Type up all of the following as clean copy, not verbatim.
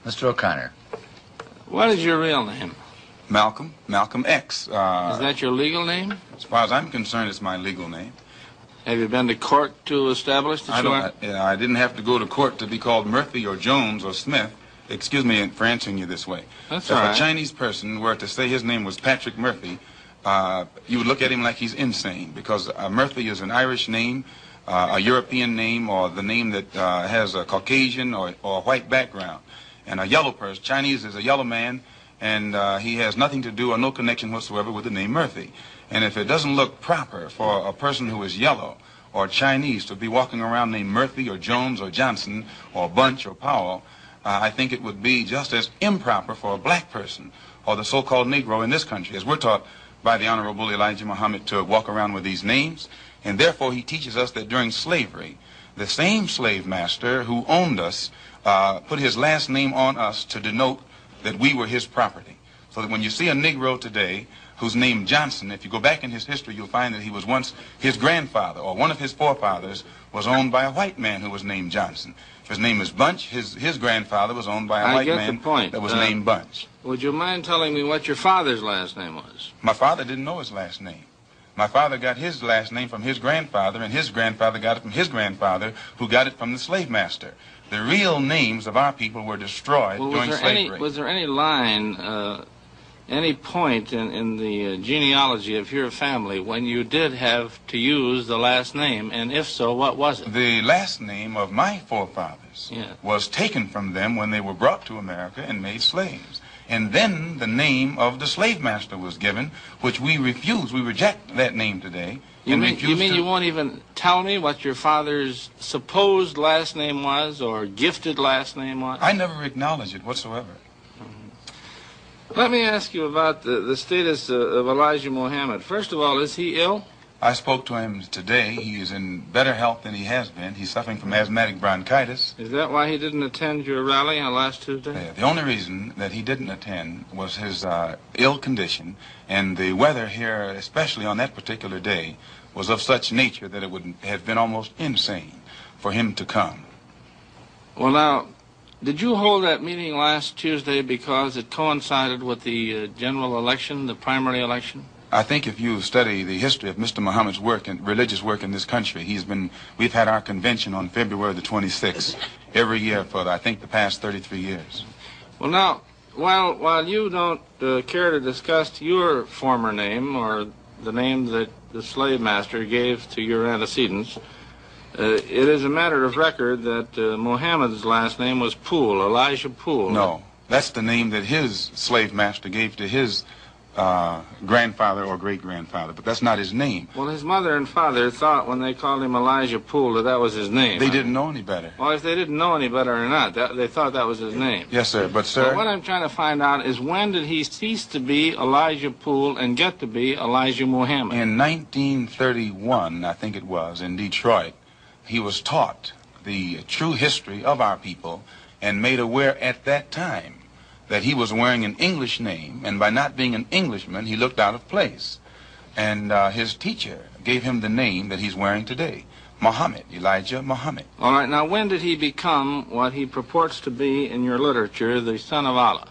Mr. O'Connor. What is your real name? Malcolm X. Is that your legal name? As far as I'm concerned, it's my legal name. Have you been to court to establish that you are? I didn't have to go to court to be called Murphy or Jones or Smith. Excuse me for answering you this way. That's if all right. a Chinese person were to say his name was Patrick Murphy, you would look at him like he's insane, because Murphy is an Irish name, a European name, or the name that has a Caucasian or white background. And a yellow person, Chinese is a yellow man, and he has nothing to do or no connection whatsoever with the name Murphy. And if it doesn't look proper for a person who is yellow or Chinese to be walking around named Murphy or Jones or Johnson or Bunch or Powell, I think it would be just as improper for a black person or the so-called Negro in this country, as we're taught by the Honorable Elijah Muhammad, to walk around with these names. And therefore he teaches us that during slavery, the same slave master who owned us put his last name on us to denote that we were his property. So that when you see a Negro today who's named Johnson, if you go back in his history, you'll find that he was once, his grandfather or one of his forefathers was owned by a white man who was named Johnson. If his name is Bunch, his grandfather was owned by a white man that was named Bunch. Would you mind telling me what your father's last name was? My father didn't know his last name. My father got his last name from his grandfather, and his grandfather got it from his grandfather, who got it from the slave master. The real names of our people were destroyed during slavery. Was there any line, any point in the genealogy of your family when you did have to use the last name, and if so, what was it? The last name of my forefathers was taken from them when they were brought to America and made slaves. And then the name of the slave master was given, which we refuse. We reject that name today. You mean you won't even tell me what your father's supposed last name was or gifted last name was? I never acknowledge it whatsoever. Let me ask you about the status of Elijah Muhammad. First of all, is he ill? I spoke to him today. He is in better health than he has been. He's suffering from asthmatic bronchitis. Is that why he didn't attend your rally on last Tuesday? The only reason that he didn't attend was his ill condition, and the weather here, especially on that particular day, was of such nature that it would have been almost insane for him to come. Well, now, did you hold that meeting last Tuesday because it coincided with the general election, the primary election? I think if you study the history of Mr. Muhammad's work and religious work in this country, we've had our convention on February the 26th every year for, I think, the past 33 years. Well, now, while you don't care to discuss your former name or the name that the slave master gave to your antecedents, it is a matter of record that Muhammad's last name was Poole, Elijah Poole. No, that's the name that his slave master gave to his grandfather or great-grandfather, but that's not his name. Well, his mother and father thought when they called him Elijah Poole that was his name. They didn't know any better. Well, if they didn't know any better or not, they thought that was his name. Yes, sir, but sir... What I'm trying to find out is when did he cease to be Elijah Poole and get to be Elijah Muhammad? In 1931, I think it was, in Detroit, he was taught the true history of our people and made aware at that time that he was wearing an English name, and by not being an Englishman, he looked out of place. And his teacher gave him the name that he's wearing today, Muhammad, Elijah Muhammad. All right, now when did he become what he purports to be in your literature, the son of Allah?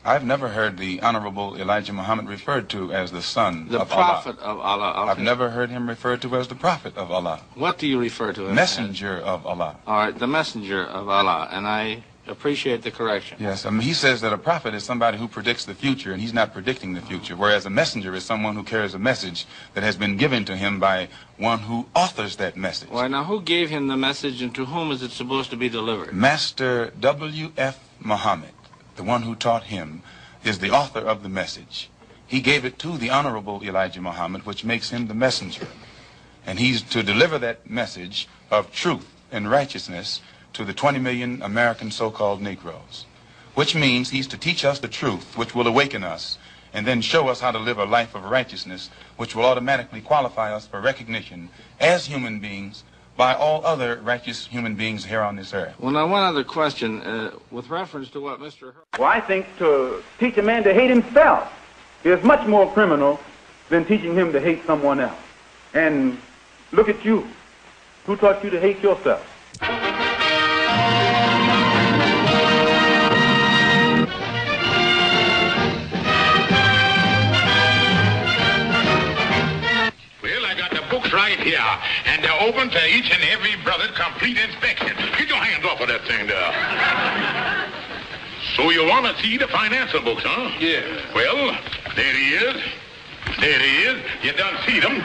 I've never heard the Honorable Elijah Muhammad referred to as the son of Allah. The prophet of Allah. Okay. I've never heard him referred to as the prophet of Allah. What do you refer to him Messenger of Allah. All right, the messenger of Allah, and I appreciate the correction. Yes, he says that a prophet is somebody who predicts the future, and he's not predicting the future, whereas a messenger is someone who carries a message that has been given to him by one who authors that message. Why, now, who gave him the message, and to whom is it supposed to be delivered? Master W.F. Muhammad, the one who taught him, is the author of the message. He gave it to the Honorable Elijah Muhammad, which makes him the messenger. And he's to deliver that message of truth and righteousness to the 20 million American so-called Negroes, which means he's to teach us the truth, which will awaken us, and then show us how to live a life of righteousness, which will automatically qualify us for recognition as human beings by all other righteous human beings here on this earth. Well, now, one other question, with reference to what Mr. Well, I think to teach a man to hate himself is much more criminal than teaching him to hate someone else. And look at you. Who taught you to hate yourself? Yeah, and they're open to each and every brother's complete inspection. Get your hands off of that thing there. So you want to see the financial books, huh? Yeah. Well, there he is. There he is. You done see them.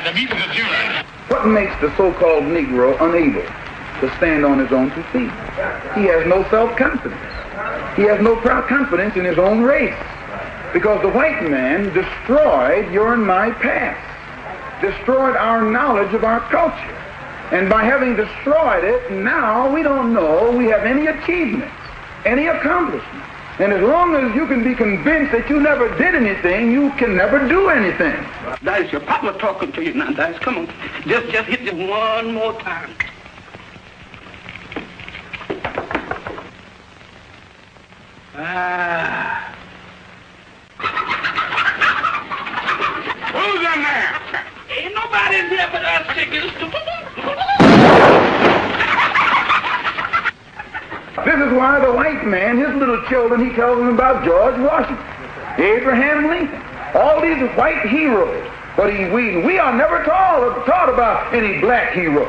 The meeting's adjourned. What makes the so-called Negro unable to stand on his own two feet? He has no self-confidence. He has no proud confidence in his own race. Because the white man destroyed your and my past, destroyed our knowledge of our culture. And by having destroyed it, now we don't know we have any achievements, any accomplishments. And as long as you can be convinced that you never did anything, you can never do anything. Dice, your papa talking to you now, Dice. Come on. Just hit it one more time. Ah. Who's in there? Ain't nobody in here but us chickens. This is why the white man, his little children, he tells them about George Washington, Abraham Lincoln, all these white heroes. But we are never taught about any black hero.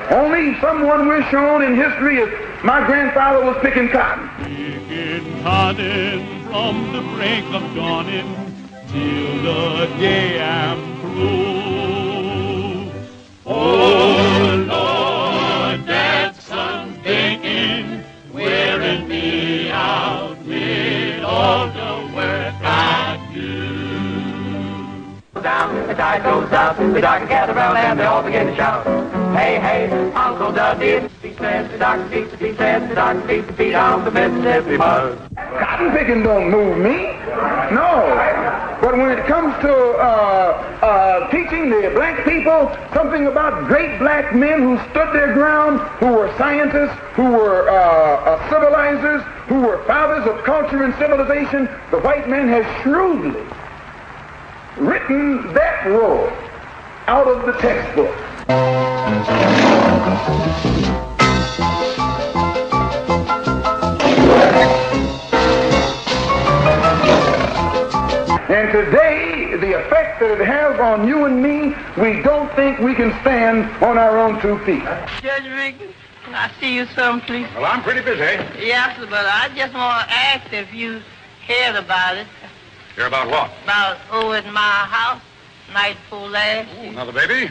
Only someone we're shown in history is my grandfather was picking cotton. Picking cotton from the break of dawning till the day I'm through. Oh Lord, that sun's baking, wearing me out with all the work I do. Down, the tide goes up, the doctor gather round and they all begin to shout. Hey, hey, Uncle Dudley, he says the doctor beats, he says the doctor beats the feet on the Mississippi mud. Cotton picking don't move me. No. But when it comes to teaching the black people something about great black men who stood their ground, who were scientists, who were civilizers, who were fathers of culture and civilization, the white man has shrewdly written that role out of the textbook. And today, the effect that it has on you and me, we don't think we can stand on our own 2 feet. Judge Rickman, can I see you some, please? Well, I'm pretty busy. Yes, but I just want to ask if you cared about it. Hear about what? About over at my house, night before last. Oh, another baby?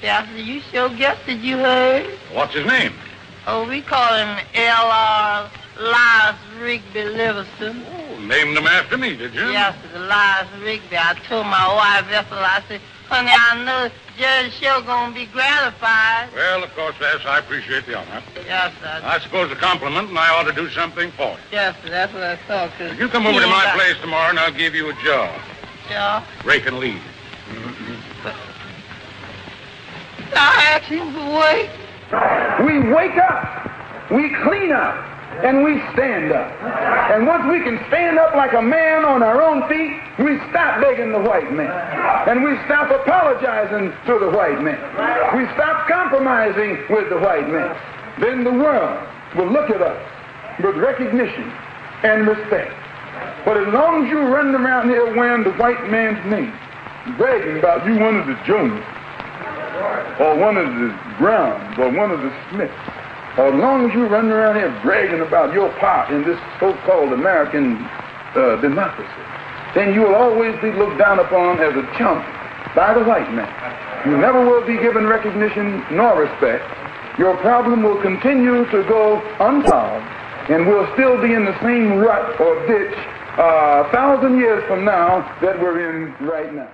Yes, you sure guessed it, you heard. What's his name? Oh, we call him L.R. Elias Rigby Livingston. Oh, named him after me, did you? Yes, it's Elias Rigby. I told my wife Ethel, I said, honey, I know Judge sure gonna be gratified. Well, of course, yes, I appreciate the honor. Yes, sir. I suppose a compliment, and I ought to do something for you. Yes, sir, that's what I thought. You come over to my place tomorrow, and I'll give you a job. Sure. Rake and lead. I asked him to wait. We wake up, we clean up, and we stand up. And once we can stand up like a man on our own feet, we stop begging the white man. And we stop apologizing to the white man. We stop compromising with the white man. Then the world will look at us with recognition and respect. But as long as you run around here wearing the white man's name, bragging about you one of the Jones, or one of the Browns, or one of the Smiths, or as long as you run around here bragging about your part in this so-called American democracy, then you will always be looked down upon as a chump by the white man. You never will be given recognition nor respect. Your problem will continue to go unsolved, and we'll still be in the same rut or ditch 1,000 years from now that we're in right now.